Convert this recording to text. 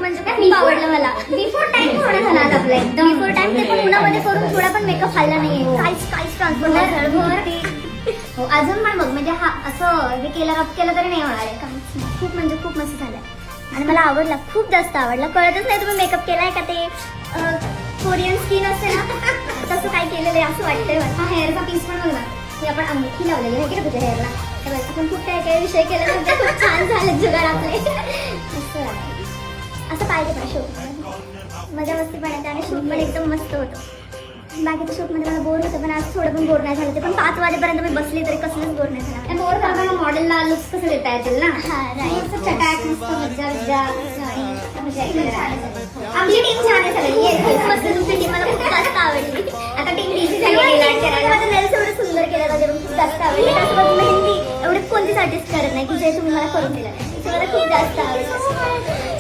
म्हणजे खूप आवडलं मला. बिफोर टाइम थोडं झालं आज आपलं एकदम. बिफोर टाइम ते पण उन्हामध्ये करून थोडा पण मेकअप हल्ला नाहीये. काहीच ट्रान्सफर हो. अजून पण बघ म्हणजे हा असं हे केलं रब केलं तरी नाही होणार आहे. काहीच नाही. खूप म्हणजे खूप मस्त झालंय आणि मला आवडला, खूप जास्त आवडला. कळतच नाही तुम्ही मेकअप केलाय का ते कोरियन स्किन असते ना तसं काय केलेलं आहे असं वाटतंय मला. हा हेअरचा पीस पण बघ ना, हे आपण अंगठी लावलेली आहे की तुझ्या हेअरला. आपण खूप काय काय विषय केले म्हणजे खूप छान झाले जुगाड आपले. असं पाहिजे पण शूट मजा मस्ती पण येते आणि शूट पण एकदम मस्त होतं. बाकीच्या शूटमध्ये मला बोर होतं पण आज थोडं पण बोर नाही झालं. ते पण 5 वाजेपर्यंत मी बसली तरी कसलंच बोर नाही झालं. बोर करताना मॉडेलला लुक्स कसं देता येतील ना. हा राईट. चटाक मस्त मज्जा मज्जा आमची टीम छान आहे सगळी. खूप मस्त तुमची टीम मला खूप जास्त आवडली. आता टीम बिझी झाली माझं नेल्स एवढं सुंदर केलं माझ्या खूप जास्त आवडली. त्यासोबत मी हिंदी एवढे कोणतीच आर्टिस्ट करत नाही की जे तुम्ही मला करून दिलं. मला खूप जास्त आवडलं.